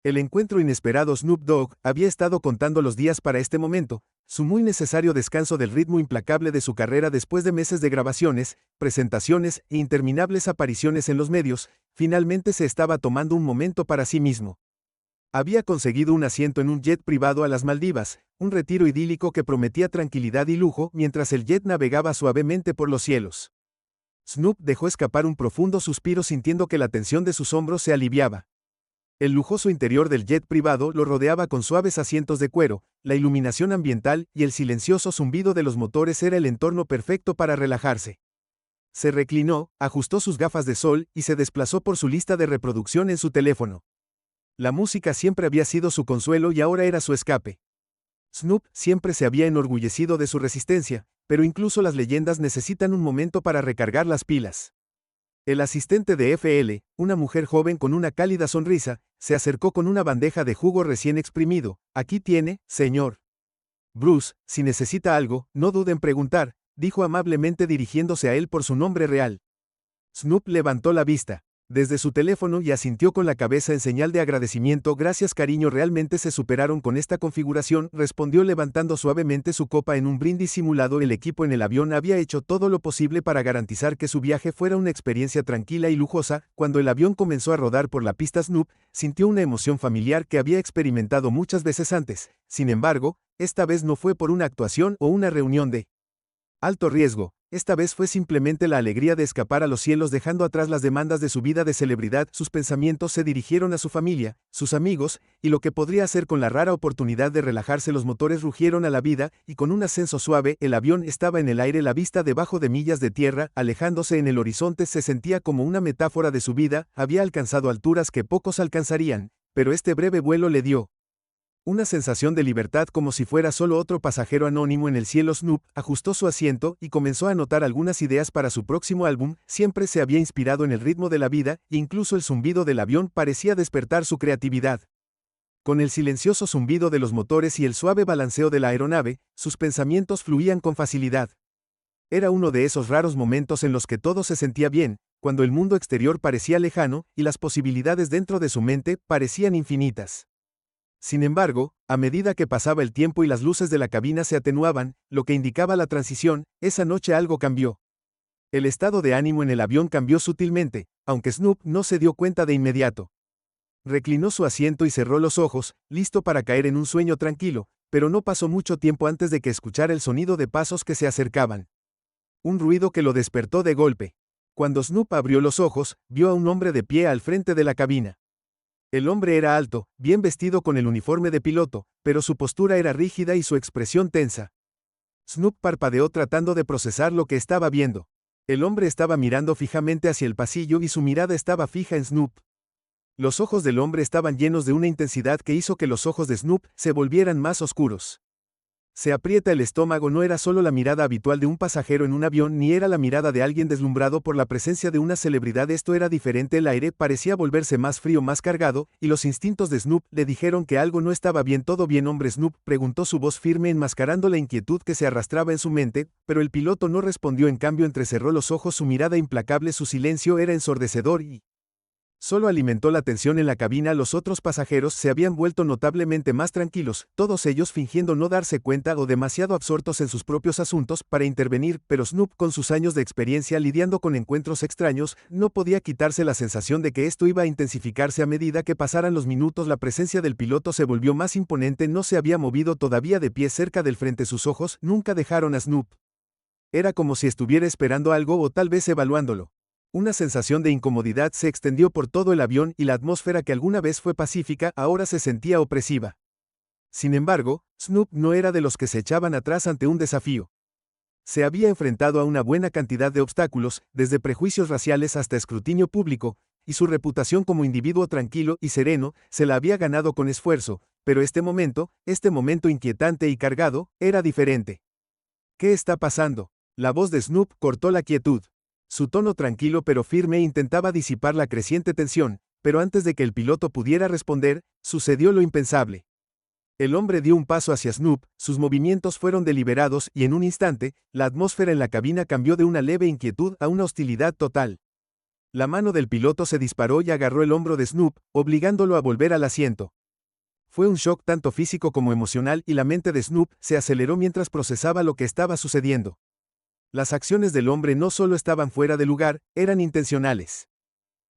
El encuentro inesperado. Snoop Dogg había estado contando los días para este momento, su muy necesario descanso del ritmo implacable de su carrera después de meses de grabaciones, presentaciones e interminables apariciones en los medios. Finalmente se estaba tomando un momento para sí mismo. Había conseguido un asiento en un jet privado a las Maldivas, un retiro idílico que prometía tranquilidad y lujo mientras el jet navegaba suavemente por los cielos. Snoop dejó escapar un profundo suspiro sintiendo que la tensión de sus hombros se aliviaba. El lujoso interior del jet privado lo rodeaba con suaves asientos de cuero, la iluminación ambiental y el silencioso zumbido de los motores era el entorno perfecto para relajarse. Se reclinó, ajustó sus gafas de sol y se desplazó por su lista de reproducción en su teléfono. La música siempre había sido su consuelo y ahora era su escape. Snoop siempre se había enorgullecido de su resistencia, pero incluso las leyendas necesitan un momento para recargar las pilas. El asistente de FL, una mujer joven con una cálida sonrisa, se acercó con una bandeja de jugo recién exprimido. Aquí tiene, señor. Bruce, si necesita algo, no dude en preguntar, dijo amablemente dirigiéndose a él por su nombre real. Snoop levantó la vista desde su teléfono y asintió con la cabeza en señal de agradecimiento. Gracias, cariño, realmente se superaron con esta configuración, respondió levantando suavemente su copa en un brindis simulado. El equipo en el avión había hecho todo lo posible para garantizar que su viaje fuera una experiencia tranquila y lujosa. Cuando el avión comenzó a rodar por la pista, Snoop sintió una emoción familiar que había experimentado muchas veces antes. Sin embargo, esta vez no fue por una actuación o una reunión de alto riesgo. Esta vez fue simplemente la alegría de escapar a los cielos dejando atrás las demandas de su vida de celebridad. Sus pensamientos se dirigieron a su familia, sus amigos, y lo que podría hacer con la rara oportunidad de relajarse. Los motores rugieron a la vida, y con un ascenso suave, el avión estaba en el aire. La vista debajo de millas de tierra, alejándose en el horizonte, se sentía como una metáfora de su vida. Había alcanzado alturas que pocos alcanzarían, pero este breve vuelo le dio una sensación de libertad como si fuera solo otro pasajero anónimo en el cielo. Snoop ajustó su asiento y comenzó a anotar algunas ideas para su próximo álbum. Siempre se había inspirado en el ritmo de la vida, e incluso el zumbido del avión parecía despertar su creatividad. Con el silencioso zumbido de los motores y el suave balanceo de la aeronave, sus pensamientos fluían con facilidad. Era uno de esos raros momentos en los que todo se sentía bien, cuando el mundo exterior parecía lejano y las posibilidades dentro de su mente parecían infinitas. Sin embargo, a medida que pasaba el tiempo y las luces de la cabina se atenuaban, lo que indicaba la transición, esa noche algo cambió. El estado de ánimo en el avión cambió sutilmente, aunque Snoop no se dio cuenta de inmediato. Reclinó su asiento y cerró los ojos, listo para caer en un sueño tranquilo, pero no pasó mucho tiempo antes de que escuchara el sonido de pasos que se acercaban. Un ruido que lo despertó de golpe. Cuando Snoop abrió los ojos, vio a un hombre de pie al frente de la cabina. El hombre era alto, bien vestido con el uniforme de piloto, pero su postura era rígida y su expresión tensa. Snoop parpadeó tratando de procesar lo que estaba viendo. El hombre estaba mirando fijamente hacia el pasillo y su mirada estaba fija en Snoop. Los ojos del hombre estaban llenos de una intensidad que hizo que los ojos de Snoop se volvieran más oscuros. Se aprieta el estómago. No era solo la mirada habitual de un pasajero en un avión, ni era la mirada de alguien deslumbrado por la presencia de una celebridad. Esto era diferente. El aire parecía volverse más frío, más cargado, y los instintos de Snoop le dijeron que algo no estaba bien. ¿Todo bien, hombre? Snoop preguntó, su voz firme enmascarando la inquietud que se arrastraba en su mente, pero el piloto no respondió. En cambio, entrecerró los ojos, su mirada implacable. Su silencio era ensordecedor y solo alimentó la tensión en la cabina. Los otros pasajeros se habían vuelto notablemente más tranquilos, todos ellos fingiendo no darse cuenta o demasiado absortos en sus propios asuntos para intervenir, pero Snoop, con sus años de experiencia lidiando con encuentros extraños, no podía quitarse la sensación de que esto iba a intensificarse a medida que pasaran los minutos. La presencia del piloto se volvió más imponente. No se había movido, todavía de pie cerca del frente. Sus ojos nunca dejaron a Snoop. Era como si estuviera esperando algo o tal vez evaluándolo. Una sensación de incomodidad se extendió por todo el avión y la atmósfera que alguna vez fue pacífica ahora se sentía opresiva. Sin embargo, Snoop no era de los que se echaban atrás ante un desafío. Se había enfrentado a una buena cantidad de obstáculos, desde prejuicios raciales hasta escrutinio público, y su reputación como individuo tranquilo y sereno se la había ganado con esfuerzo, pero este momento inquietante y cargado, era diferente. ¿Qué está pasando? La voz de Snoop cortó la quietud. Su tono tranquilo pero firme intentaba disipar la creciente tensión, pero antes de que el piloto pudiera responder, sucedió lo impensable. El hombre dio un paso hacia Snoop, sus movimientos fueron deliberados y en un instante, la atmósfera en la cabina cambió de una leve inquietud a una hostilidad total. La mano del piloto se disparó y agarró el hombro de Snoop, obligándolo a volver al asiento. Fue un shock tanto físico como emocional y la mente de Snoop se aceleró mientras procesaba lo que estaba sucediendo. Las acciones del hombre no solo estaban fuera de lugar, eran intencionales.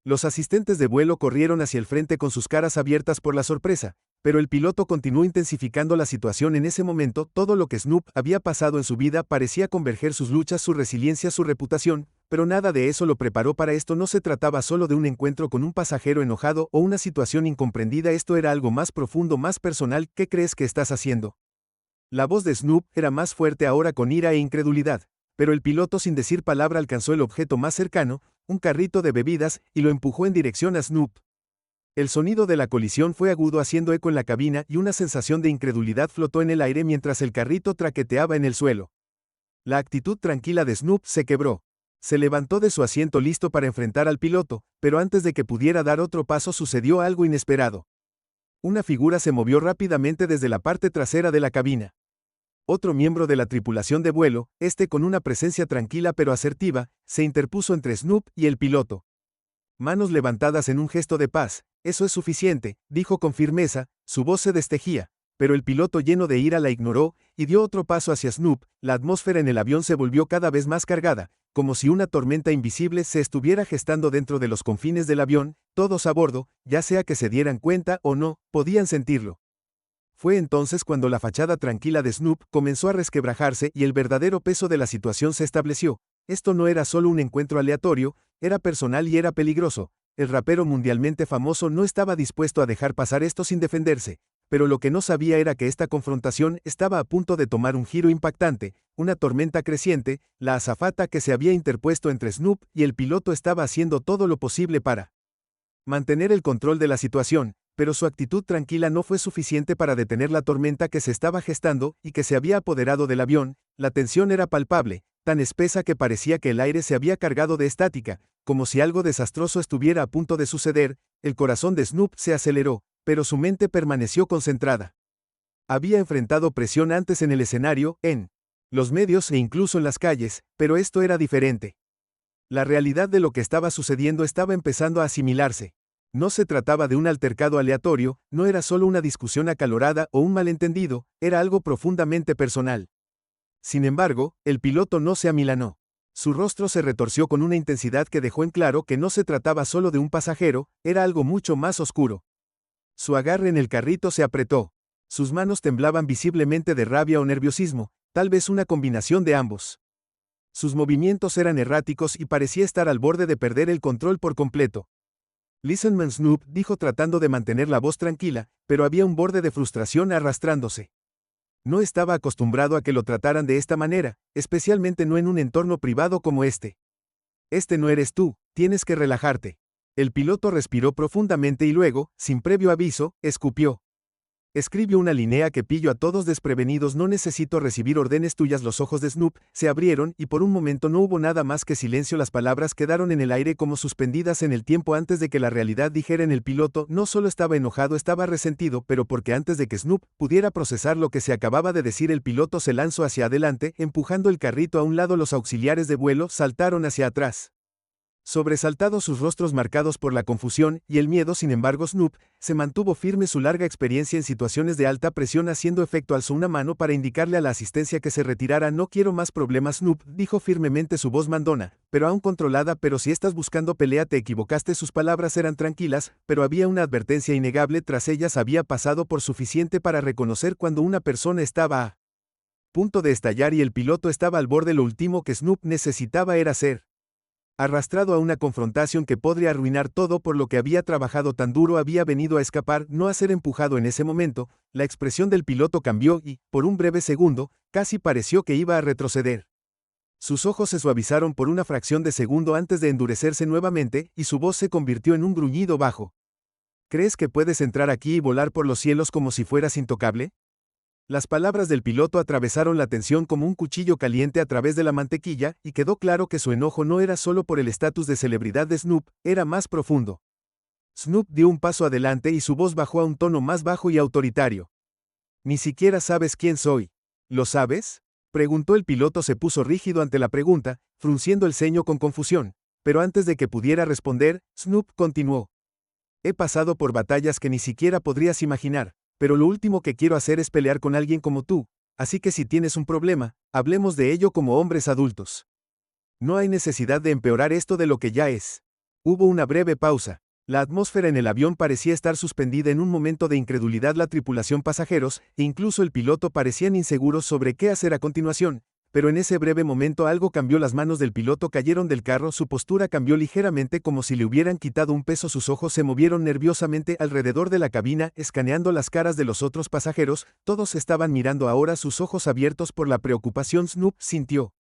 Los asistentes de vuelo corrieron hacia el frente con sus caras abiertas por la sorpresa, pero el piloto continuó intensificando la situación en ese momento. Todo lo que Snoop había pasado en su vida parecía converger: sus luchas, su resiliencia, su reputación, pero nada de eso lo preparó para esto. No se trataba solo de un encuentro con un pasajero enojado o una situación incomprendida, esto era algo más profundo, más personal. ¿Qué crees que estás haciendo? La voz de Snoop era más fuerte ahora, con ira e incredulidad, pero el piloto, sin decir palabra, alcanzó el objeto más cercano, un carrito de bebidas, y lo empujó en dirección a Snoop. El sonido de la colisión fue agudo, haciendo eco en la cabina, y una sensación de incredulidad flotó en el aire mientras el carrito traqueteaba en el suelo. La actitud tranquila de Snoop se quebró. Se levantó de su asiento listo para enfrentar al piloto, pero antes de que pudiera dar otro paso sucedió algo inesperado. Una figura se movió rápidamente desde la parte trasera de la cabina. Otro miembro de la tripulación de vuelo, con una presencia tranquila pero asertiva, se interpuso entre Snoop y el piloto. Manos levantadas en un gesto de paz. Eso es suficiente, dijo con firmeza, su voz se destejía, pero el piloto, lleno de ira, la ignoró y dio otro paso hacia Snoop. La atmósfera en el avión se volvió cada vez más cargada, como si una tormenta invisible se estuviera gestando dentro de los confines del avión. Todos a bordo, ya sea que se dieran cuenta o no, podían sentirlo. Fue entonces cuando la fachada tranquila de Snoop comenzó a resquebrajarse y el verdadero peso de la situación se estableció. Esto no era solo un encuentro aleatorio, era personal y era peligroso. El rapero mundialmente famoso no estaba dispuesto a dejar pasar esto sin defenderse, pero lo que no sabía era que esta confrontación estaba a punto de tomar un giro impactante. Una tormenta creciente, la azafata que se había interpuesto entre Snoop y el piloto estaba haciendo todo lo posible para mantener el control de la situación, pero su actitud tranquila no fue suficiente para detener la tormenta que se estaba gestando y que se había apoderado del avión. La tensión era palpable, tan espesa que parecía que el aire se había cargado de estática, como si algo desastroso estuviera a punto de suceder. El corazón de Snoop se aceleró, pero su mente permaneció concentrada. Había enfrentado presión antes en el escenario, en los medios e incluso en las calles, pero esto era diferente. La realidad de lo que estaba sucediendo estaba empezando a asimilarse. No se trataba de un altercado aleatorio, no era solo una discusión acalorada o un malentendido, era algo profundamente personal. Sin embargo, el piloto no se amilanó. Su rostro se retorció con una intensidad que dejó en claro que no se trataba solo de un pasajero, era algo mucho más oscuro. Su agarre en el carrito se apretó. Sus manos temblaban visiblemente de rabia o nerviosismo, tal vez una combinación de ambos. Sus movimientos eran erráticos y parecía estar al borde de perder el control por completo. Listen man, Snoop dijo tratando de mantener la voz tranquila, pero había un borde de frustración arrastrándose. No estaba acostumbrado a que lo trataran de esta manera, especialmente no en un entorno privado como este. Este no eres tú, tienes que relajarte. El piloto respiró profundamente y luego, sin previo aviso, escupió. Escribió una línea que pilló a todos desprevenidos. No necesito recibir órdenes tuyas. Los ojos de Snoop se abrieron y por un momento no hubo nada más que silencio. Las palabras quedaron en el aire como suspendidas en el tiempo antes de que la realidad dijera. En el piloto no solo estaba enojado, estaba resentido, pero porque antes de que Snoop pudiera procesar lo que se acababa de decir, el piloto se lanzó hacia adelante, empujando el carrito a un lado. Los auxiliares de vuelo saltaron hacia atrás. Sobresaltados, sus rostros marcados por la confusión y el miedo. Sin embargo, Snoop se mantuvo firme. Su larga experiencia en situaciones de alta presión haciendo efecto. Alzó una mano para indicarle a la asistencia que se retirara. No quiero más problemas, Snoop, dijo firmemente, su voz mandona, pero aún controlada. Pero si estás buscando pelea, te equivocaste. Sus palabras eran tranquilas, pero había una advertencia innegable tras ellas. Había pasado por suficiente para reconocer cuando una persona estaba a punto de estallar y el piloto estaba al borde. Lo último que Snoop necesitaba era ser arrastrado a una confrontación que podría arruinar todo por lo que había trabajado tan duro. Había venido a escapar, no a ser empujado. En ese momento, la expresión del piloto cambió y, por un breve segundo, casi pareció que iba a retroceder. Sus ojos se suavizaron por una fracción de segundo antes de endurecerse nuevamente, y su voz se convirtió en un gruñido bajo. ¿Crees que puedes entrar aquí y volar por los cielos como si fueras intocable? Las palabras del piloto atravesaron la tensión como un cuchillo caliente a través de la mantequilla, y quedó claro que su enojo no era solo por el estatus de celebridad de Snoop, era más profundo. Snoop dio un paso adelante y su voz bajó a un tono más bajo y autoritario. Ni siquiera sabes quién soy. ¿Lo sabes? Preguntó. El piloto se puso rígido ante la pregunta, frunciendo el ceño con confusión. Pero antes de que pudiera responder, Snoop continuó. He pasado por batallas que ni siquiera podrías imaginar, pero lo último que quiero hacer es pelear con alguien como tú, así que si tienes un problema, hablemos de ello como hombres adultos. No hay necesidad de empeorar esto de lo que ya es. Hubo una breve pausa. La atmósfera en el avión parecía estar suspendida en un momento de incredulidad. La tripulación, pasajeros, e incluso el piloto parecían inseguros sobre qué hacer a continuación, pero en ese breve momento algo cambió. Las manos del piloto cayeron del carro, su postura cambió ligeramente como si le hubieran quitado un peso, sus ojos se movieron nerviosamente alrededor de la cabina, escaneando las caras de los otros pasajeros, todos estaban mirando ahora, sus ojos abiertos por la preocupación. Snoop sintió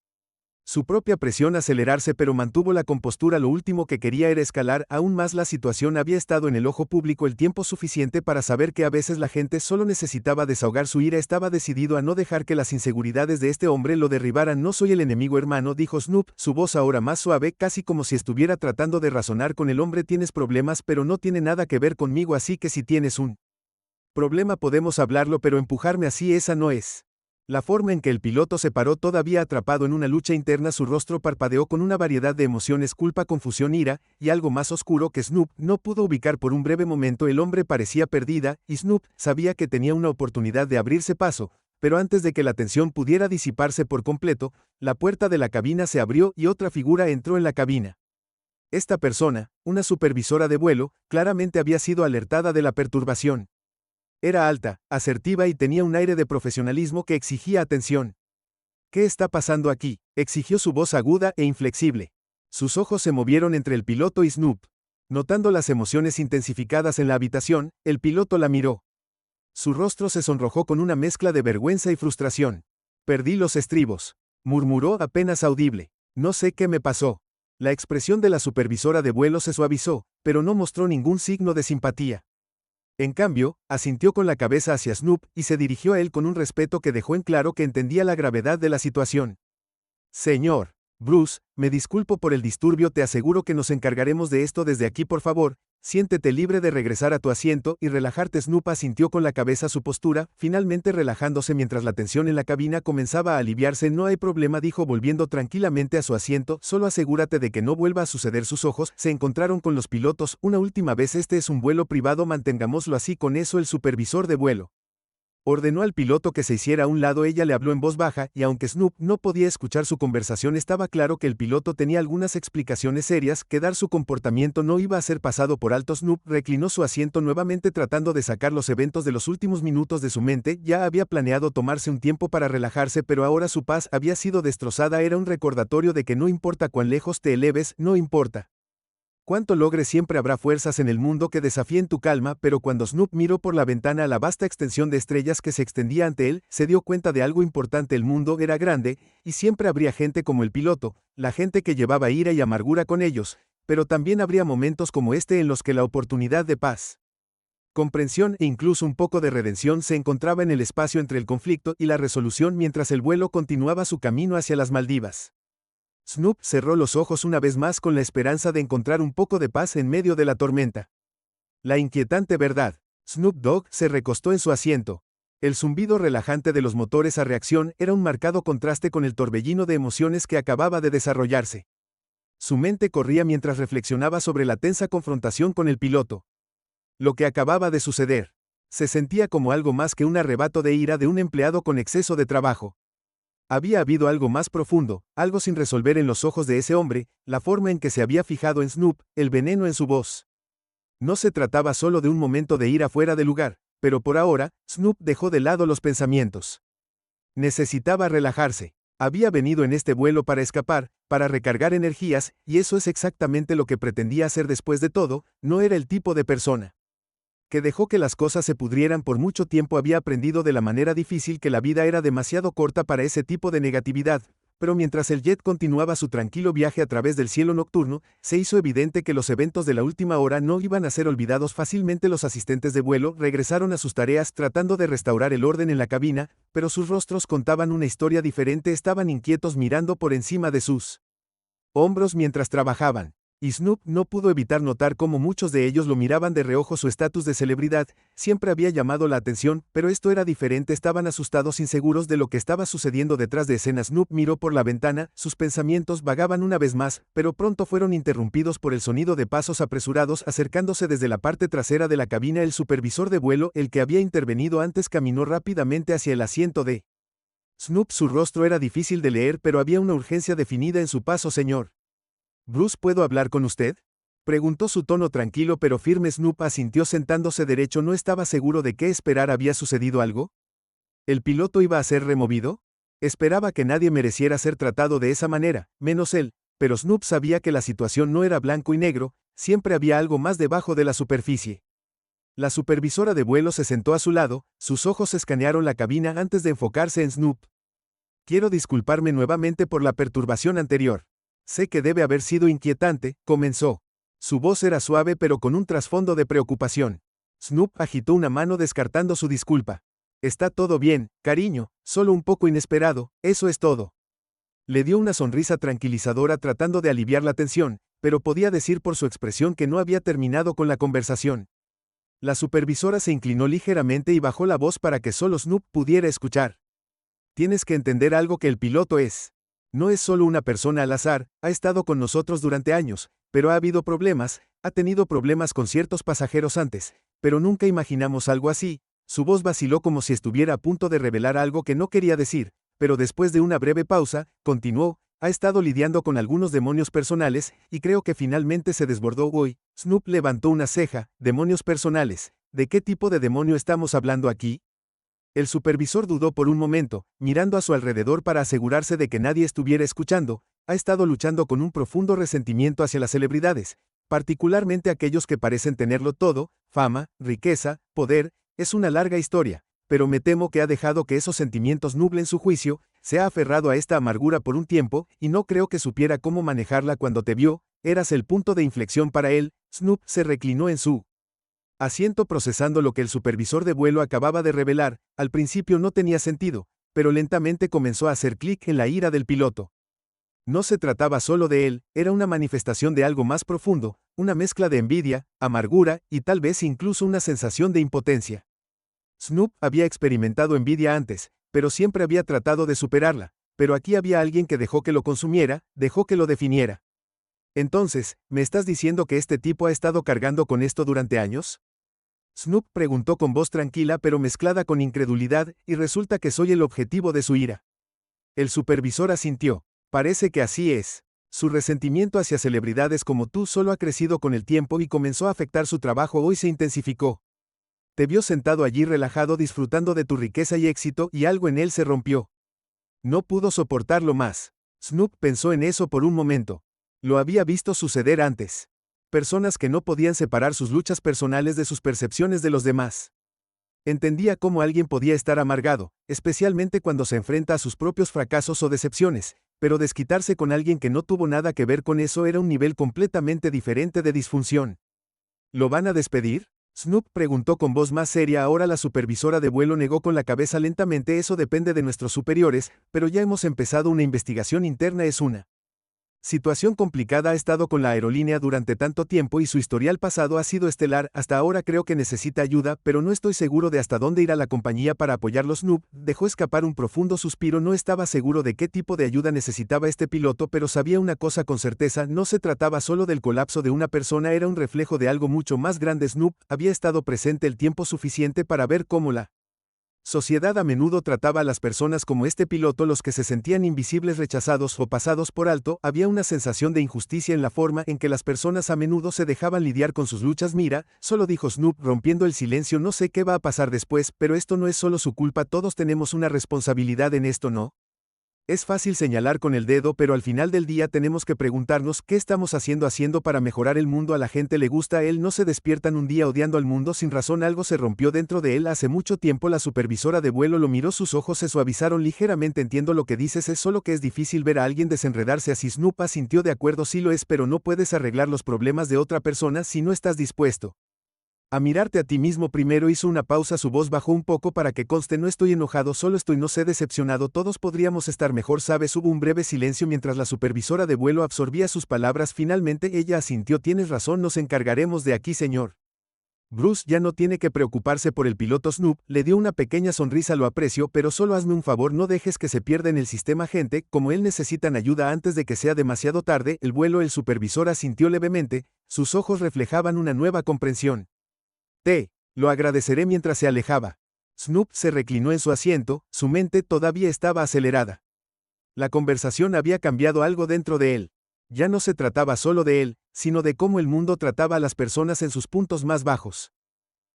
su propia presión acelerarse, pero mantuvo la compostura. Lo último que quería era escalar aún más la situación. Había estado en el ojo público el tiempo suficiente para saber que a veces la gente solo necesitaba desahogar su ira. Estaba decidido a no dejar que las inseguridades de este hombre lo derribaran. No soy el enemigo, hermano, dijo Snoop, su voz ahora más suave, casi como si estuviera tratando de razonar con el hombre. Tienes problemas, pero no tiene nada que ver conmigo, así que si tienes un problema podemos hablarlo, pero empujarme así, esa no es la forma en que el piloto se paró, todavía atrapado en una lucha interna. Su rostro parpadeó con una variedad de emociones: culpa, confusión, ira, y algo más oscuro que Snoop no pudo ubicar. Por un breve momento el hombre parecía perdida, y Snoop sabía que tenía una oportunidad de abrirse paso, pero antes de que la tensión pudiera disiparse por completo, la puerta de la cabina se abrió y otra figura entró en la cabina. Esta persona, una supervisora de vuelo, claramente había sido alertada de la perturbación. Era alta, asertiva y tenía un aire de profesionalismo que exigía atención. ¿Qué está pasando aquí?, exigió su voz aguda e inflexible. Sus ojos se movieron entre el piloto y Snoop. Notando las emociones intensificadas en la habitación, el piloto la miró. Su rostro se sonrojó con una mezcla de vergüenza y frustración. Perdí los estribos, murmuró apenas audible. No sé qué me pasó. La expresión de la supervisora de vuelo se suavizó, pero no mostró ningún signo de simpatía. En cambio, asintió con la cabeza hacia Snoop y se dirigió a él con un respeto que dejó en claro que entendía la gravedad de la situación. Señor Bruce, me disculpo por el disturbio, te aseguro que nos encargaremos de esto desde aquí, por favor, siéntete libre de regresar a tu asiento y relajarte. Snoop asintió con la cabeza, su postura, finalmente relajándose mientras la tensión en la cabina comenzaba a aliviarse. No hay problema, dijo volviendo tranquilamente a su asiento, solo asegúrate de que no vuelva a suceder. Sus ojos se encontraron con los pilotos una última vez. Este es un vuelo privado, mantengámoslo así. Con eso el supervisor de vuelo ordenó al piloto que se hiciera a un lado. Ella le habló en voz baja, y aunque Snoop no podía escuchar su conversación, estaba claro que el piloto tenía algunas explicaciones serias que dar. Su comportamiento no iba a ser pasado por alto. Snoop reclinó su asiento nuevamente tratando de sacar los eventos de los últimos minutos de su mente. Ya había planeado tomarse un tiempo para relajarse, pero ahora su paz había sido destrozada. Era un recordatorio de que no importa cuán lejos te eleves, no importa cuánto logres, siempre habrá fuerzas en el mundo que desafíen tu calma. Pero cuando Snoop miró por la ventana a la vasta extensión de estrellas que se extendía ante él, se dio cuenta de algo importante: el mundo era grande, y siempre habría gente como el piloto, la gente que llevaba ira y amargura con ellos, pero también habría momentos como este en los que la oportunidad de paz, comprensión e incluso un poco de redención se encontraba en el espacio entre el conflicto y la resolución. Mientras el vuelo continuaba su camino hacia las Maldivas, Snoop cerró los ojos una vez más con la esperanza de encontrar un poco de paz en medio de la tormenta. La inquietante verdad. Snoop Dogg se recostó en su asiento. El zumbido relajante de los motores a reacción era un marcado contraste con el torbellino de emociones que acababa de desarrollarse. Su mente corría mientras reflexionaba sobre la tensa confrontación con el piloto. Lo que acababa de suceder se sentía como algo más que un arrebato de ira de un empleado con exceso de trabajo. Había habido algo más profundo, algo sin resolver en los ojos de ese hombre, la forma en que se había fijado en Snoop, el veneno en su voz. No se trataba solo de un momento de ira fuera de lugar, pero por ahora, Snoop dejó de lado los pensamientos. Necesitaba relajarse. Había venido en este vuelo para escapar, para recargar energías, y eso es exactamente lo que pretendía hacer. Después de todo, no era el tipo de persona que dejó que las cosas se pudrieran por mucho tiempo. Había aprendido de la manera difícil que la vida era demasiado corta para ese tipo de negatividad, pero mientras el jet continuaba su tranquilo viaje a través del cielo nocturno, se hizo evidente que los eventos de la última hora no iban a ser olvidados fácilmente. Los asistentes de vuelo regresaron a sus tareas tratando de restaurar el orden en la cabina, pero sus rostros contaban una historia diferente. Estaban inquietos, mirando por encima de sus hombros mientras trabajaban. Y Snoop no pudo evitar notar cómo muchos de ellos lo miraban de reojo. Su estatus de celebridad siempre había llamado la atención, pero esto era diferente. Estaban asustados, inseguros de lo que estaba sucediendo detrás de escena. Snoop miró por la ventana, sus pensamientos vagaban una vez más, pero pronto fueron interrumpidos por el sonido de pasos apresurados acercándose desde la parte trasera de la cabina. El supervisor de vuelo, el que había intervenido antes, caminó rápidamente hacia el asiento de Snoop. Su rostro era difícil de leer, pero había una urgencia definida en su paso. Señor Bruce, ¿puedo hablar con usted?, preguntó, su tono tranquilo pero firme. Snoop asintió sentándose derecho. No estaba seguro de qué esperar. ¿Había sucedido algo? ¿El piloto iba a ser removido? Esperaba que nadie mereciera ser tratado de esa manera, menos él, pero Snoop sabía que la situación no era blanco y negro, siempre había algo más debajo de la superficie. La supervisora de vuelo se sentó a su lado, sus ojos escanearon la cabina antes de enfocarse en Snoop. Quiero disculparme nuevamente por la perturbación anterior. Sé que debe haber sido inquietante, comenzó. Su voz era suave pero con un trasfondo de preocupación. Snoop agitó una mano descartando su disculpa. Está todo bien, cariño, solo un poco inesperado, eso es todo. Le dio una sonrisa tranquilizadora tratando de aliviar la tensión, pero podía decir por su expresión que no había terminado con la conversación. La supervisora se inclinó ligeramente y bajó la voz para que solo Snoop pudiera escuchar. Tienes que entender algo, que el piloto no es solo una persona al azar, ha estado con nosotros durante años, pero ha habido problemas, ha tenido problemas con ciertos pasajeros antes, pero nunca imaginamos algo así. Su voz vaciló como si estuviera a punto de revelar algo que no quería decir, pero después de una breve pausa, continuó, ha estado lidiando con algunos demonios personales, y creo que finalmente se desbordó hoy. Snoop levantó una ceja. ¿Demonios personales? ¿De qué tipo de demonio estamos hablando aquí? El supervisor dudó por un momento, mirando a su alrededor para asegurarse de que nadie estuviera escuchando. Ha estado luchando con un profundo resentimiento hacia las celebridades, particularmente aquellos que parecen tenerlo todo, fama, riqueza, poder. Es una larga historia, pero me temo que ha dejado que esos sentimientos nublen su juicio. Se ha aferrado a esta amargura por un tiempo, y no creo que supiera cómo manejarla. Cuando te vio, eras el punto de inflexión para él. Snoop se reclinó en su asiento procesando lo que el supervisor de vuelo acababa de revelar. Al principio no tenía sentido, pero lentamente comenzó a hacer clic en la ira del piloto. No se trataba solo de él, era una manifestación de algo más profundo, una mezcla de envidia, amargura y tal vez incluso una sensación de impotencia. Snoop había experimentado envidia antes, pero siempre había tratado de superarla, pero aquí había alguien que dejó que lo consumiera, dejó que lo definiera. Entonces, ¿me estás diciendo que este tipo ha estado cargando con esto durante años?, Snoop preguntó con voz tranquila pero mezclada con incredulidad. ¿Y resulta que soy el objetivo de su ira? El supervisor asintió. Parece que así es. Su resentimiento hacia celebridades como tú solo ha crecido con el tiempo y comenzó a afectar su trabajo. Hoy se intensificó. Te vio sentado allí relajado disfrutando de tu riqueza y éxito, y algo en él se rompió. No pudo soportarlo más. Snoop pensó en eso por un momento. Lo había visto suceder antes. Personas que no podían separar sus luchas personales de sus percepciones de los demás. Entendía cómo alguien podía estar amargado, especialmente cuando se enfrenta a sus propios fracasos o decepciones, pero desquitarse con alguien que no tuvo nada que ver con eso era un nivel completamente diferente de disfunción. ¿Lo van a despedir?, Snoop preguntó con voz más seria. Ahora la supervisora de vuelo negó con la cabeza lentamente. Eso depende de nuestros superiores, pero ya hemos empezado una investigación interna. Es una situación complicada. Ha estado con la aerolínea durante tanto tiempo y su historial pasado ha sido estelar. Hasta ahora creo que necesita ayuda, pero no estoy seguro de hasta dónde irá la compañía para apoyarlo. Snoop dejó escapar un profundo suspiro. No estaba seguro de qué tipo de ayuda necesitaba este piloto, pero sabía una cosa con certeza: no se trataba solo del colapso de una persona, era un reflejo de algo mucho más grande. Snoop había estado presente el tiempo suficiente para ver cómo la sociedad a menudo trataba a las personas como este piloto, los que se sentían invisibles, rechazados o pasados por alto. Había una sensación de injusticia en la forma en que las personas a menudo se dejaban lidiar con sus luchas. Mira, solo dijo Snoop rompiendo el silencio, no sé qué va a pasar después, pero esto no es solo su culpa, todos tenemos una responsabilidad en esto, ¿no? Es fácil señalar con el dedo, pero al final del día tenemos que preguntarnos qué estamos haciendo para mejorar el mundo. A la gente le gusta él, no se despiertan un día odiando al mundo sin razón. Algo se rompió dentro de él hace mucho tiempo. La supervisora de vuelo lo miró, sus ojos se suavizaron ligeramente. Entiendo lo que dices, es solo que es difícil ver a alguien desenredarse así. Snoop asintió. De acuerdo, sí lo es, pero no puedes arreglar los problemas de otra persona si no estás dispuesto A mirarte a ti mismo primero. Hizo una pausa, su voz bajó un poco para que conste: no estoy enojado, solo estoy no sé decepcionado, todos podríamos estar mejor, ¿sabes? Hubo un breve silencio mientras la supervisora de vuelo absorbía sus palabras. Finalmente ella asintió: tienes razón, nos encargaremos de aquí, señor. Bruce ya no tiene que preocuparse por el piloto. Snoop le dio una pequeña sonrisa. Lo aprecio, pero solo hazme un favor, no dejes que se pierda en el sistema. Gente como él necesitan ayuda antes de que sea demasiado tarde. El vuelo. El supervisor asintió levemente, sus ojos reflejaban una nueva comprensión. Lo agradeceré. Mientras se alejaba, Snoop se reclinó en su asiento, su mente todavía estaba acelerada. La conversación había cambiado algo dentro de él. Ya no se trataba solo de él, sino de cómo el mundo trataba a las personas en sus puntos más bajos.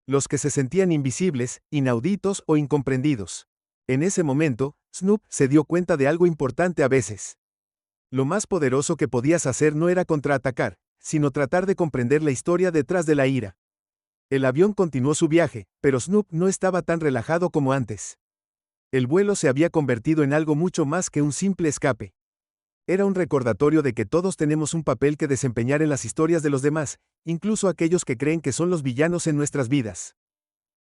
Los que se sentían invisibles, inauditos o incomprendidos. En ese momento, Snoop se dio cuenta de algo importante. A veces, lo más poderoso que podías hacer no era contraatacar, sino tratar de comprender la historia detrás de la ira. El avión continuó su viaje, pero Snoop no estaba tan relajado como antes. El vuelo se había convertido en algo mucho más que un simple escape. Era un recordatorio de que todos tenemos un papel que desempeñar en las historias de los demás, incluso aquellos que creen que son los villanos en nuestras vidas.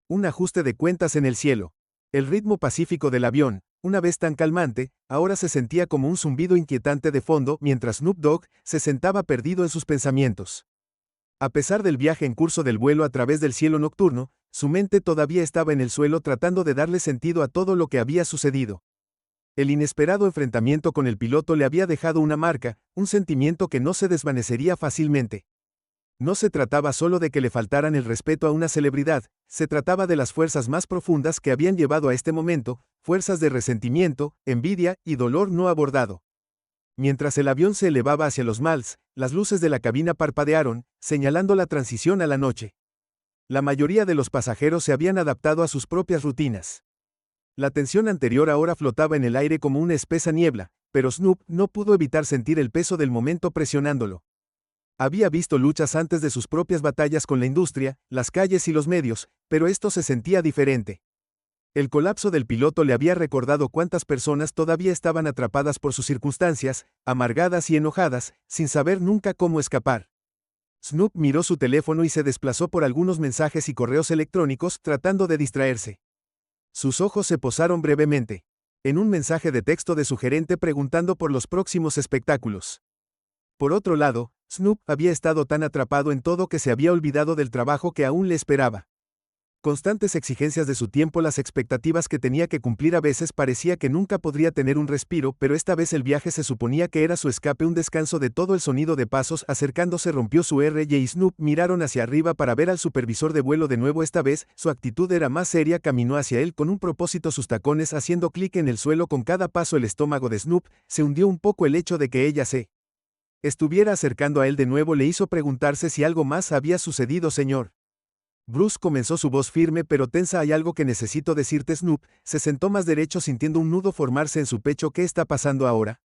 Un ajuste de cuentas en el cielo. El ritmo pacífico del avión, una vez tan calmante, ahora se sentía como un zumbido inquietante de fondo mientras Snoop Dogg se sentaba perdido en sus pensamientos. A pesar del viaje en curso del vuelo a través del cielo nocturno, su mente todavía estaba en el suelo tratando de darle sentido a todo lo que había sucedido. El inesperado enfrentamiento con el piloto le había dejado una marca, un sentimiento que no se desvanecería fácilmente. No se trataba solo de que le faltaran el respeto a una celebridad, se trataba de las fuerzas más profundas que habían llevado a este momento, fuerzas de resentimiento, envidia y dolor no abordado. Mientras el avión se elevaba hacia los Malls, las luces de la cabina parpadearon, señalando la transición a la noche. La mayoría de los pasajeros se habían adaptado a sus propias rutinas. La tensión anterior ahora flotaba en el aire como una espesa niebla, pero Snoop no pudo evitar sentir el peso del momento presionándolo. Había visto luchas antes de sus propias batallas con la industria, las calles y los medios, pero esto se sentía diferente. El colapso del piloto le había recordado cuántas personas todavía estaban atrapadas por sus circunstancias, amargadas y enojadas, sin saber nunca cómo escapar. Snoop miró su teléfono y se desplazó por algunos mensajes y correos electrónicos tratando de distraerse. Sus ojos se posaron brevemente en un mensaje de texto de su gerente preguntando por los próximos espectáculos. Por otro lado, Snoop había estado tan atrapado en todo que se había olvidado del trabajo que aún le esperaba. Constantes exigencias de su tiempo, las expectativas que tenía que cumplir. A veces parecía que nunca podría tener un respiro, pero esta vez el viaje se suponía que era su escape, un descanso de todo. El sonido de pasos acercándose rompió su RY y Snoop miraron hacia arriba para ver al supervisor de vuelo de nuevo. Esta vez, su actitud era más seria, caminó hacia él con un propósito, sus tacones haciendo clic en el suelo con cada paso. El estómago de Snoop se hundió un poco. El hecho de que ella se estuviera acercando a él de nuevo le hizo preguntarse si algo más había sucedido. Señor Bruce, comenzó su voz firme pero tensa. Hay algo que necesito decirte. Snoop se sentó más derecho sintiendo un nudo formarse en su pecho. ¿Qué está pasando ahora?,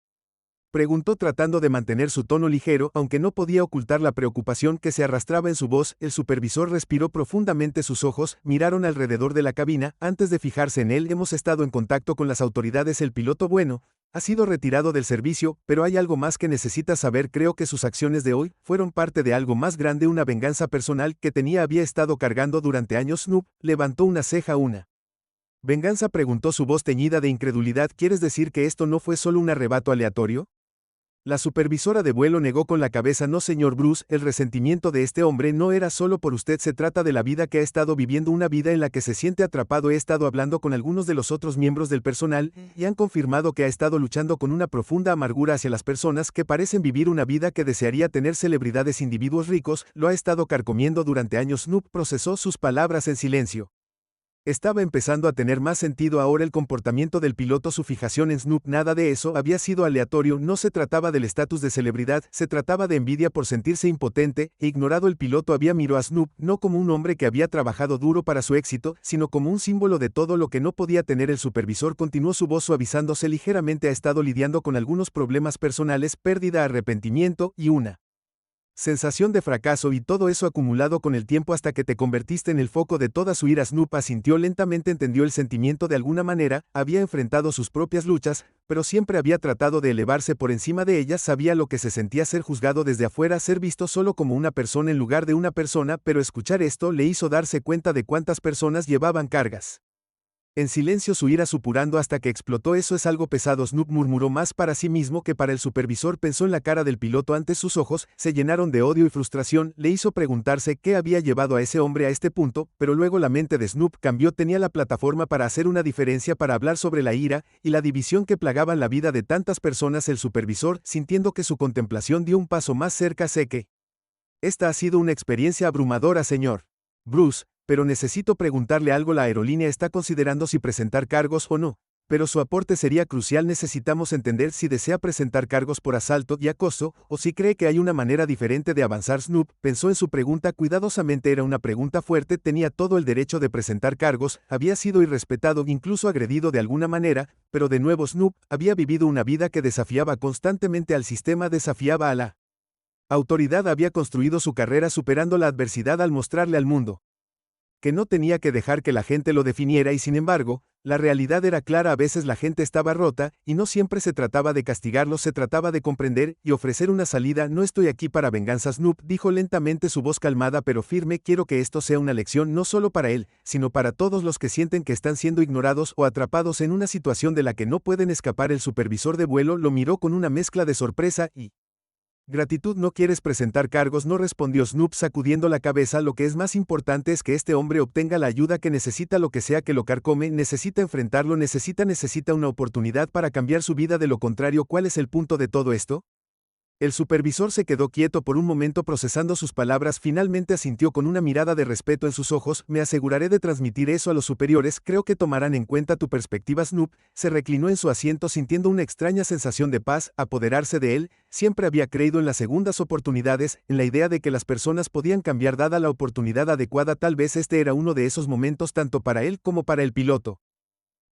preguntó tratando de mantener su tono ligero, aunque no podía ocultar la preocupación que se arrastraba en su voz. El supervisor respiró profundamente, sus ojos miraron alrededor de la cabina antes de fijarse en él. Hemos estado en contacto con las autoridades. El piloto, bueno, ha sido retirado del servicio, pero hay algo más que necesitas saber. Creo que sus acciones de hoy fueron parte de algo más grande, una venganza personal que había estado cargando durante años. Snoop levantó una ceja. ¿Una venganza?, preguntó, su voz teñida de incredulidad. ¿Quieres decir que esto no fue solo un arrebato aleatorio? La supervisora de vuelo negó con la cabeza. No, señor Bruce, el resentimiento de este hombre no era solo por usted, se trata de la vida que ha estado viviendo, una vida en la que se siente atrapado. He estado hablando con algunos de los otros miembros del personal y han confirmado que ha estado luchando con una profunda amargura hacia las personas que parecen vivir una vida que desearía tener. Celebridades, individuos ricos, lo ha estado carcomiendo durante años. Snoop procesó sus palabras en silencio. Estaba empezando a tener más sentido ahora el comportamiento del piloto, su fijación en Snoop. Nada de eso había sido aleatorio, no se trataba del estatus de celebridad, se trataba de envidia por sentirse impotente e ignorado. El piloto había mirado a Snoop no como un hombre que había trabajado duro para su éxito, sino como un símbolo de todo lo que no podía tener. El supervisor continuó, su voz suavizándose ligeramente. Ha estado lidiando con algunos problemas personales, pérdida, arrepentimiento y una Sensación de fracaso y todo eso acumulado con el tiempo hasta que te convertiste en el foco de toda su ira. Snoop asintió lentamente, entendió el sentimiento de alguna manera, había enfrentado sus propias luchas, pero siempre había tratado de elevarse por encima de ellas, sabía lo que se sentía ser juzgado desde afuera, ser visto solo como una persona en lugar de una persona, pero escuchar esto le hizo darse cuenta de cuántas personas llevaban cargas. En silencio su ira supurando hasta que explotó. Eso es algo pesado. Snoop murmuró más para sí mismo que para el supervisor. Pensó en la cara del piloto. Ante sus ojos se llenaron de odio y frustración. Le hizo preguntarse qué había llevado a ese hombre a este punto, pero luego la mente de Snoop cambió. Tenía la plataforma para hacer una diferencia, para hablar sobre la ira y la división que plagaban la vida de tantas personas. El supervisor, sintiendo que su contemplación dio un paso más cerca, sé que esta ha sido una experiencia abrumadora, señor Bruce, pero necesito preguntarle algo. La aerolínea está considerando si presentar cargos o no, pero su aporte sería crucial. Necesitamos entender si desea presentar cargos por asalto y acoso, o si cree que hay una manera diferente de avanzar. Snoop pensó en su pregunta cuidadosamente. Era una pregunta fuerte. Tenía todo el derecho de presentar cargos, había sido irrespetado, incluso agredido de alguna manera, pero de nuevo Snoop había vivido una vida que desafiaba constantemente al sistema, desafiaba a la autoridad. Había construido su carrera superando la adversidad al mostrarle al mundo que no tenía que dejar que la gente lo definiera, y sin embargo, la realidad era clara. A veces la gente estaba rota, y no siempre se trataba de castigarlos, se trataba de comprender y ofrecer una salida. No estoy aquí para venganza, Snoop dijo lentamente, su voz calmada pero firme. Quiero que esto sea una lección no solo para él, sino para todos los que sienten que están siendo ignorados o atrapados en una situación de la que no pueden escapar. El supervisor de vuelo lo miró con una mezcla de sorpresa y gratitud. ¿No quieres presentar cargos?, no respondió Snoop sacudiendo la cabeza. Lo que es más importante es que este hombre obtenga la ayuda que necesita, lo que sea que lo carcome, necesita enfrentarlo, necesita una oportunidad para cambiar su vida. De lo contrario, ¿cuál es el punto de todo esto? El supervisor se quedó quieto por un momento procesando sus palabras. Finalmente asintió con una mirada de respeto en sus ojos. Me aseguraré de transmitir eso a los superiores. Creo que tomarán en cuenta tu perspectiva. Snoop se reclinó en su asiento sintiendo una extraña sensación de paz apoderarse de él. Siempre había creído en las segundas oportunidades, en la idea de que las personas podían cambiar dada la oportunidad adecuada. Tal vez este era uno de esos momentos, tanto para él como para el piloto.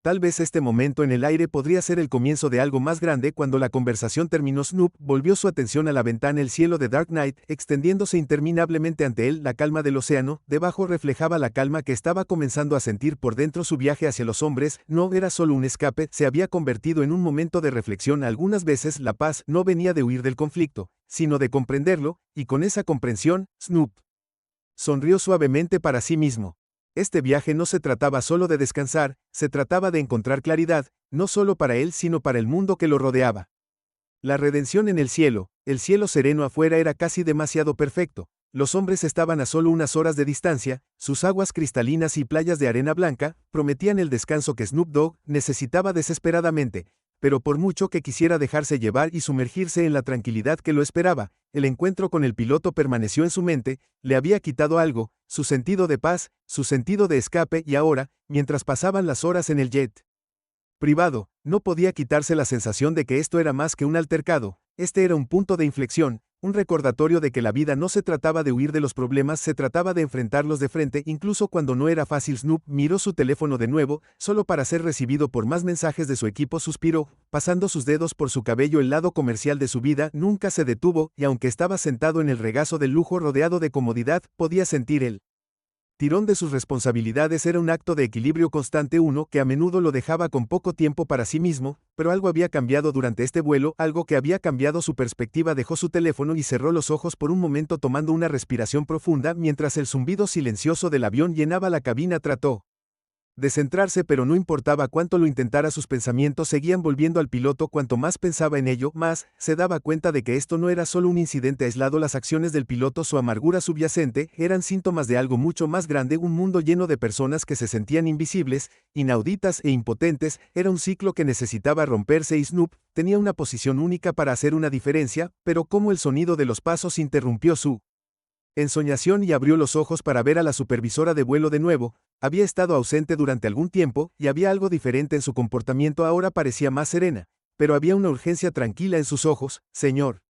Tal vez este momento en el aire podría ser el comienzo de algo más grande. Cuando la conversación terminó, Snoop volvió su atención a la ventana. El cielo de Dark Knight, extendiéndose interminablemente ante él, la calma del océano, debajo reflejaba la calma que estaba comenzando a sentir por dentro. Su viaje hacia los hombres no era solo un escape, se había convertido en un momento de reflexión. Algunas veces la paz no venía de huir del conflicto, sino de comprenderlo, y con esa comprensión, Snoop sonrió suavemente para sí mismo. Este viaje no se trataba solo de descansar, se trataba de encontrar claridad, no solo para él sino para el mundo que lo rodeaba. La redención en el cielo sereno afuera era casi demasiado perfecto. Los hombres estaban a solo unas horas de distancia, sus aguas cristalinas y playas de arena blanca prometían el descanso que Snoop Dogg necesitaba desesperadamente, pero por mucho que quisiera dejarse llevar y sumergirse en la tranquilidad que lo esperaba, el encuentro con el piloto permaneció en su mente, le había quitado algo, su sentido de paz, su sentido de escape, y ahora, mientras pasaban las horas en el jet privado, no podía quitarse la sensación de que esto era más que un altercado. Este era un punto de inflexión, un recordatorio de que la vida no se trataba de huir de los problemas, se trataba de enfrentarlos de frente, incluso cuando no era fácil. Snoop miró su teléfono de nuevo, solo para ser recibido por más mensajes de su equipo. Suspiró, pasando sus dedos por su cabello. El lado comercial de su vida nunca se detuvo, y aunque estaba sentado en el regazo del lujo rodeado de comodidad, podía sentir el tirón de sus responsabilidades. Era un acto de equilibrio constante, uno que a menudo lo dejaba con poco tiempo para sí mismo, pero algo había cambiado durante este vuelo, algo que había cambiado su perspectiva. Dejó su teléfono y cerró los ojos por un momento, tomando una respiración profunda, mientras el zumbido silencioso del avión llenaba la cabina. Trató de centrarse, pero no importaba cuánto lo intentara, sus pensamientos seguían volviendo al piloto. Cuanto más pensaba en ello, más se daba cuenta de que esto no era solo un incidente aislado. Las acciones del piloto, su amargura subyacente, eran síntomas de algo mucho más grande, un mundo lleno de personas que se sentían invisibles, inauditas e impotentes. Era un ciclo que necesitaba romperse, y Snoop tenía una posición única para hacer una diferencia, pero como el sonido de los pasos interrumpió su ensoñación y abrió los ojos para ver a la supervisora de vuelo de nuevo. Había estado ausente durante algún tiempo, y había algo diferente en su comportamiento. Ahora parecía más serena, pero había una urgencia tranquila en sus ojos. Señor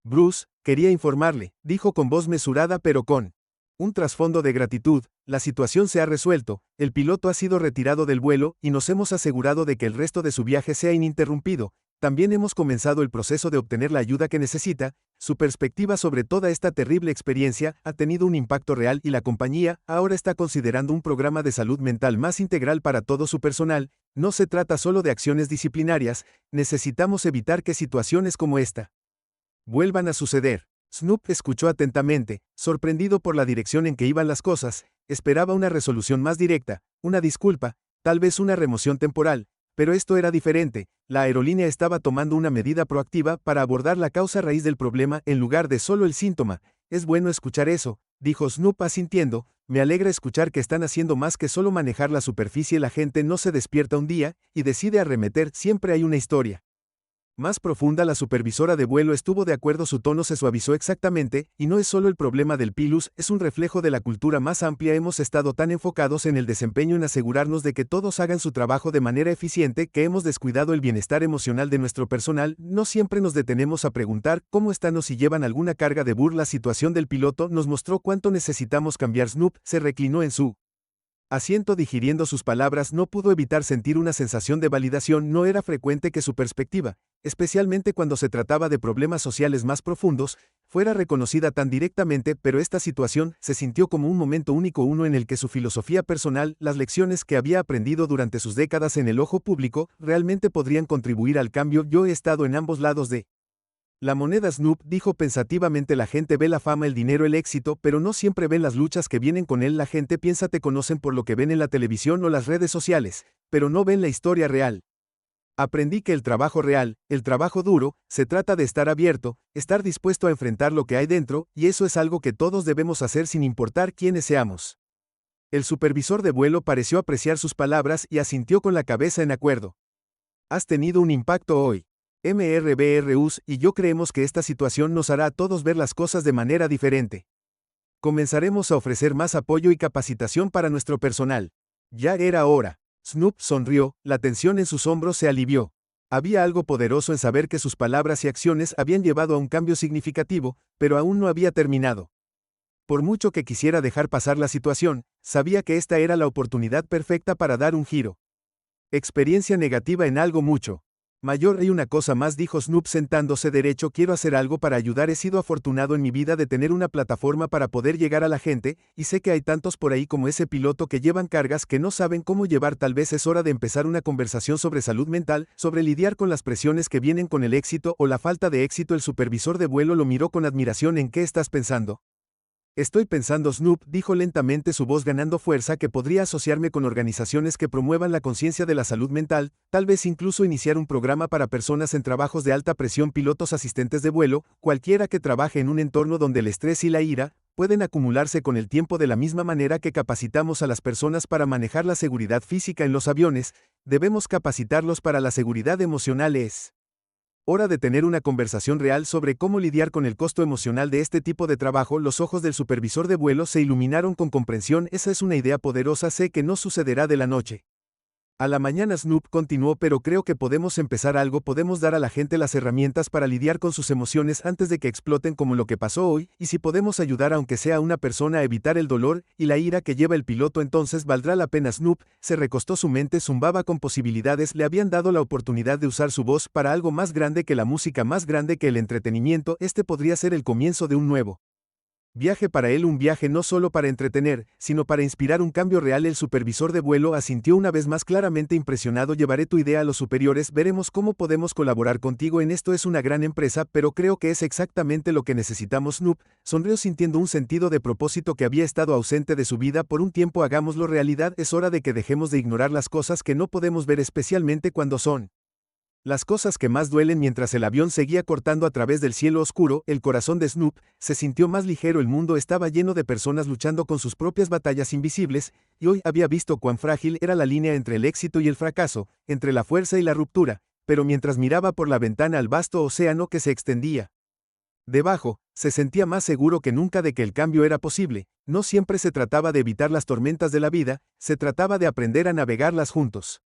Bruce, quería informarle, dijo con voz mesurada pero con un trasfondo de gratitud. La situación se ha resuelto, el piloto ha sido retirado del vuelo, y nos hemos asegurado de que el resto de su viaje sea ininterrumpido. También hemos comenzado el proceso de obtener la ayuda que necesita. Su perspectiva sobre toda esta terrible experiencia ha tenido un impacto real y la compañía ahora está considerando un programa de salud mental más integral para todo su personal. No se trata solo de acciones disciplinarias, necesitamos evitar que situaciones como esta vuelvan a suceder. Snoop escuchó atentamente, sorprendido por la dirección en que iban las cosas. Esperaba una resolución más directa, una disculpa, tal vez una remoción temporal. Pero esto era diferente. La aerolínea estaba tomando una medida proactiva para abordar la causa raíz del problema en lugar de solo el síntoma. Es bueno escuchar eso, dijo Snoop asintiendo. Me alegra escuchar que están haciendo más que solo manejar la superficie. La gente no se despierta un día y decide arremeter, siempre hay una historia más profunda. La supervisora de vuelo estuvo de acuerdo, su tono se suavizó exactamente, y no es solo el problema del pilus, es un reflejo de la cultura más amplia. Hemos estado tan enfocados en el desempeño, en asegurarnos de que todos hagan su trabajo de manera eficiente, que hemos descuidado el bienestar emocional de nuestro personal. No siempre nos detenemos a preguntar cómo están o si llevan alguna carga de burla. La situación del piloto nos mostró cuánto necesitamos cambiar. Snoop se reclinó en su asiento digiriendo sus palabras. No pudo evitar sentir una sensación de validación. No era frecuente que su perspectiva, especialmente cuando se trataba de problemas sociales más profundos, fuera reconocida tan directamente, pero esta situación se sintió como un momento único, uno en el que su filosofía personal, las lecciones que había aprendido durante sus décadas en el ojo público, realmente podrían contribuir al cambio. Yo he estado en ambos lados de la moneda. Snoop dijo pensativamente, la gente ve la fama, el dinero, el éxito, pero no siempre ven las luchas que vienen con él. La gente piensa te conocen por lo que ven en la televisión o las redes sociales, pero no ven la historia real. Aprendí que el trabajo real, el trabajo duro, se trata de estar abierto, estar dispuesto a enfrentar lo que hay dentro, y eso es algo que todos debemos hacer sin importar quiénes seamos. El supervisor de vuelo pareció apreciar sus palabras y asintió con la cabeza en acuerdo. Has tenido un impacto hoy. MRBRUS y yo creemos que esta situación nos hará a todos ver las cosas de manera diferente. Comenzaremos a ofrecer más apoyo y capacitación para nuestro personal. Ya era hora. Snoop sonrió, la tensión en sus hombros se alivió. Había algo poderoso en saber que sus palabras y acciones habían llevado a un cambio significativo, pero aún no había terminado. Por mucho que quisiera dejar pasar la situación, sabía que esta era la oportunidad perfecta para dar un giro. Experiencia negativa en algo mucho mayor. Hay una cosa más, dijo Snoop sentándose derecho. Quiero hacer algo para ayudar. He sido afortunado en mi vida de tener una plataforma para poder llegar a la gente, y sé que hay tantos por ahí como ese piloto que llevan cargas que no saben cómo llevar. Tal vez es hora de empezar una conversación sobre salud mental, sobre lidiar con las presiones que vienen con el éxito o la falta de éxito. El supervisor de vuelo lo miró con admiración. ¿En qué estás pensando? Estoy pensando, Snoop dijo lentamente, su voz ganando fuerza, que podría asociarme con organizaciones que promuevan la conciencia de la salud mental, tal vez incluso iniciar un programa para personas en trabajos de alta presión, pilotos, asistentes de vuelo, cualquiera que trabaje en un entorno donde el estrés y la ira pueden acumularse con el tiempo. De la misma manera que capacitamos a las personas para manejar la seguridad física en los aviones, debemos capacitarlos para la seguridad emocional. Es hora de tener una conversación real sobre cómo lidiar con el costo emocional de este tipo de trabajo. Los ojos del supervisor de vuelo se iluminaron con comprensión. Esa es una idea poderosa. Sé que no sucederá de la noche a la mañana. Snoop continuó, pero creo que podemos empezar algo. Podemos dar a la gente las herramientas para lidiar con sus emociones antes de que exploten como lo que pasó hoy, y si podemos ayudar aunque sea a una persona a evitar el dolor y la ira que lleva el piloto, entonces valdrá la pena. Snoop se recostó, su mente zumbaba con posibilidades. Le habían dado la oportunidad de usar su voz para algo más grande que la música, más grande que el entretenimiento. Este podría ser el comienzo de un nuevo viaje para él, un viaje no solo para entretener, sino para inspirar un cambio real. El supervisor de vuelo asintió una vez más, claramente impresionado. Llevaré tu idea a los superiores, veremos cómo podemos colaborar contigo en esto. Es una gran empresa, pero creo que es exactamente lo que necesitamos. Snoop sonrió sintiendo un sentido de propósito que había estado ausente de su vida por un tiempo. Hagámoslo realidad. Es hora de que dejemos de ignorar las cosas que no podemos ver, especialmente cuando son las cosas que más duelen. Mientras el avión seguía cortando a través del cielo oscuro, el corazón de Snoop se sintió más ligero. El mundo estaba lleno de personas luchando con sus propias batallas invisibles, y hoy había visto cuán frágil era la línea entre el éxito y el fracaso, entre la fuerza y la ruptura. Pero mientras miraba por la ventana al vasto océano que se extendía debajo, se sentía más seguro que nunca de que el cambio era posible. No siempre se trataba de evitar las tormentas de la vida, se trataba de aprender a navegarlas juntos.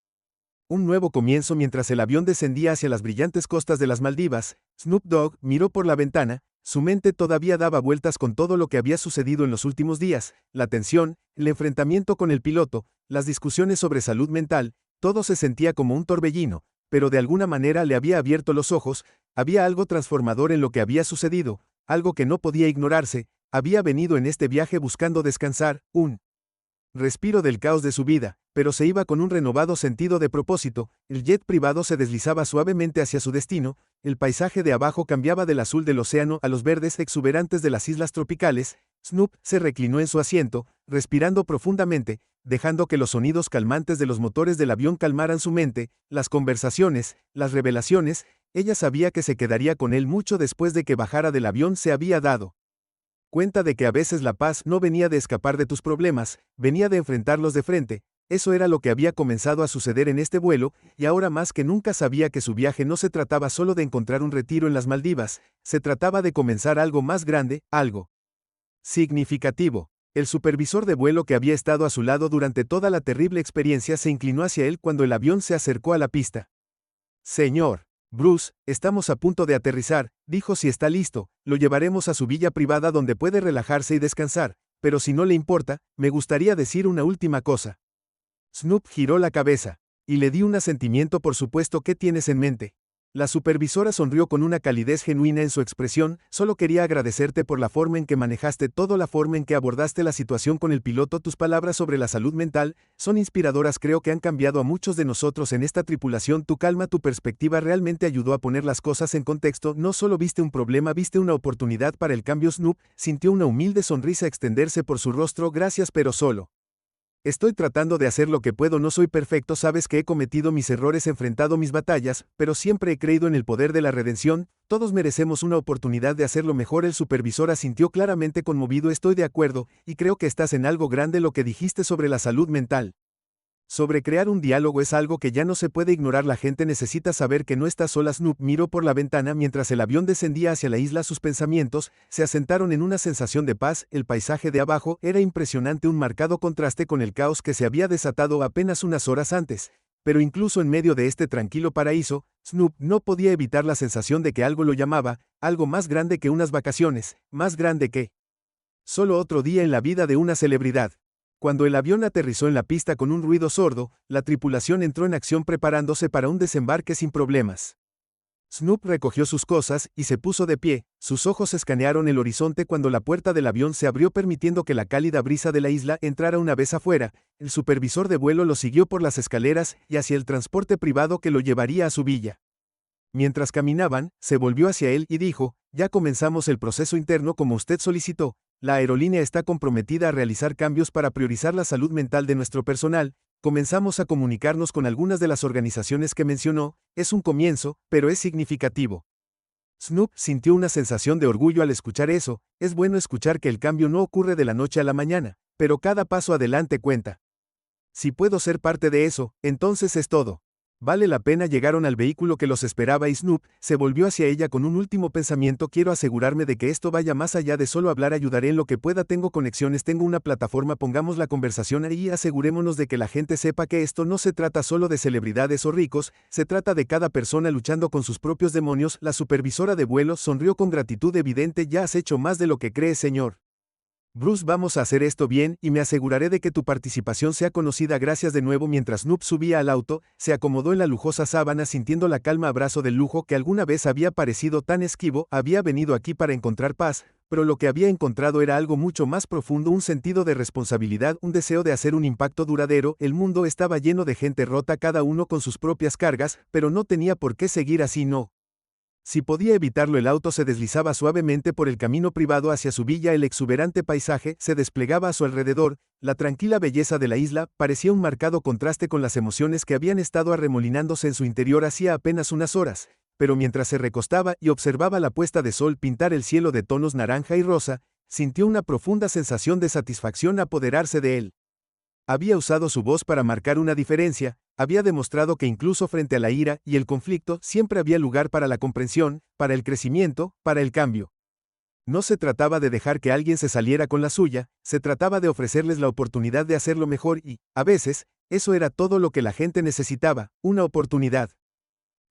Un nuevo comienzo. Mientras el avión descendía hacia las brillantes costas de las Maldivas, Snoop Dogg miró por la ventana. Su mente todavía daba vueltas con todo lo que había sucedido en los últimos días, la tensión, el enfrentamiento con el piloto, las discusiones sobre salud mental. Todo se sentía como un torbellino, pero de alguna manera le había abierto los ojos, había algo transformador en lo que había sucedido, algo que no podía ignorarse, había venido en este viaje buscando descansar, un respiro del caos de su vida, pero se iba con un renovado sentido de propósito, el jet privado se deslizaba suavemente hacia su destino, el paisaje de abajo cambiaba del azul del océano a los verdes exuberantes de las islas tropicales. Snoop se reclinó en su asiento, respirando profundamente, dejando que los sonidos calmantes de los motores del avión calmaran su mente, las conversaciones, las revelaciones. Ella sabía que se quedaría con él mucho después de que bajara del avión. Se había dado cuenta de que a veces la paz no venía de escapar de tus problemas, venía de enfrentarlos de frente. Eso era lo que había comenzado a suceder en este vuelo, y ahora más que nunca sabía que su viaje no se trataba solo de encontrar un retiro en las Maldivas, se trataba de comenzar algo más grande, algo significativo. El supervisor de vuelo que había estado a su lado durante toda la terrible experiencia se inclinó hacia él cuando el avión se acercó a la pista. Señor Bruce, estamos a punto de aterrizar, dijo. Si está listo, lo llevaremos a su villa privada donde puede relajarse y descansar, pero si no le importa, me gustaría decir una última cosa. Snoop giró la cabeza. Y le di un asentimiento. Por supuesto. ¿Qué tienes en mente? La supervisora sonrió con una calidez genuina en su expresión. Solo quería agradecerte por la forma en que manejaste todo, la forma en que abordaste la situación con el piloto. Tus palabras sobre la salud mental son inspiradoras. Creo que han cambiado a muchos de nosotros en esta tripulación. Tu calma, tu perspectiva realmente ayudó a poner las cosas en contexto. No solo viste un problema, viste una oportunidad para el cambio. Snoop sintió una humilde sonrisa extenderse por su rostro. Gracias, pero solo estoy tratando de hacer lo que puedo. No soy perfecto, sabes que he cometido mis errores, enfrentado mis batallas, pero siempre he creído en el poder de la redención. Todos merecemos una oportunidad de hacerlo mejor. El supervisor asintió claramente conmovido. Estoy de acuerdo, y creo que estás en algo grande. Lo que dijiste sobre la salud mental, sobre crear un diálogo, es algo que ya no se puede ignorar. La gente necesita saber que no está sola. Snoop miró por la ventana mientras el avión descendía hacia la isla. Sus pensamientos se asentaron en una sensación de paz. El paisaje de abajo era impresionante, un marcado contraste con el caos que se había desatado apenas unas horas antes. Pero incluso en medio de este tranquilo paraíso, Snoop no podía evitar la sensación de que algo lo llamaba, algo más grande que unas vacaciones, más grande que solo otro día en la vida de una celebridad. Cuando el avión aterrizó en la pista con un ruido sordo, la tripulación entró en acción preparándose para un desembarque sin problemas. Snoop recogió sus cosas y se puso de pie. Sus ojos escanearon el horizonte cuando la puerta del avión se abrió permitiendo que la cálida brisa de la isla entrara una vez afuera. El supervisor de vuelo lo siguió por las escaleras y hacia el transporte privado que lo llevaría a su villa. Mientras caminaban, se volvió hacia él y dijo: ya comenzamos el proceso interno como usted solicitó. La aerolínea está comprometida a realizar cambios para priorizar la salud mental de nuestro personal. Comenzamos a comunicarnos con algunas de las organizaciones que mencionó. Es un comienzo, pero es significativo. Snoop sintió una sensación de orgullo al escuchar eso. Es bueno escuchar que el cambio no ocurre de la noche a la mañana, pero cada paso adelante cuenta. Si puedo ser parte de eso, entonces es todo. Vale la pena. Llegaron al vehículo que los esperaba y Snoop se volvió hacia ella con un último pensamiento: quiero asegurarme de que esto vaya más allá de solo hablar. Ayudaré en lo que pueda. Tengo conexiones, tengo una plataforma. Pongamos la conversación ahí y asegurémonos de que la gente sepa que esto no se trata solo de celebridades o ricos, se trata de cada persona luchando con sus propios demonios. La supervisora de vuelo sonrió con gratitud evidente. Ya has hecho más de lo que crees, señor Bruce. Vamos a hacer esto bien, y me aseguraré de que tu participación sea conocida. Gracias de nuevo. Mientras Snoop subía al auto, se acomodó en la lujosa sábana sintiendo la calma. Abrazo del lujo que alguna vez había parecido tan esquivo. Había venido aquí para encontrar paz, pero lo que había encontrado era algo mucho más profundo, un sentido de responsabilidad, un deseo de hacer un impacto duradero. El mundo estaba lleno de gente rota, cada uno con sus propias cargas, pero no tenía por qué seguir así. No. Si podía evitarlo, el auto se deslizaba suavemente por el camino privado hacia su villa. El exuberante paisaje se desplegaba a su alrededor. La tranquila belleza de la isla parecía un marcado contraste con las emociones que habían estado arremolinándose en su interior hacía apenas unas horas. Pero mientras se recostaba y observaba la puesta de sol pintar el cielo de tonos naranja y rosa, sintió una profunda sensación de satisfacción apoderarse de él. Había usado su voz para marcar una diferencia, había demostrado que incluso frente a la ira y el conflicto siempre había lugar para la comprensión, para el crecimiento, para el cambio. No se trataba de dejar que alguien se saliera con la suya, se trataba de ofrecerles la oportunidad de hacerlo mejor y, a veces, eso era todo lo que la gente necesitaba, una oportunidad.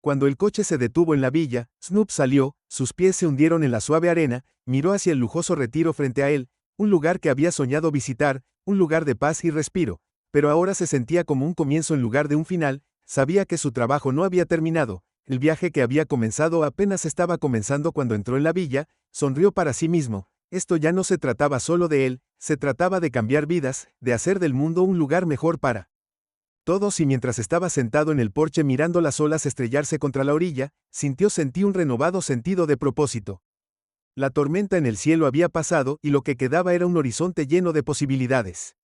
Cuando el coche se detuvo en la villa, Snoop salió, sus pies se hundieron en la suave arena, miró hacia el lujoso retiro frente a él, un lugar que había soñado visitar, un lugar de paz y respiro, pero ahora se sentía como un comienzo en lugar de un final. Sabía que su trabajo no había terminado, el viaje que había comenzado apenas estaba comenzando cuando entró en la villa, sonrió para sí mismo. Esto ya no se trataba solo de él, se trataba de cambiar vidas, de hacer del mundo un lugar mejor para todos. Y mientras estaba sentado en el porche mirando las olas estrellarse contra la orilla, sentí un renovado sentido de propósito. La tormenta en el cielo había pasado y lo que quedaba era un horizonte lleno de posibilidades.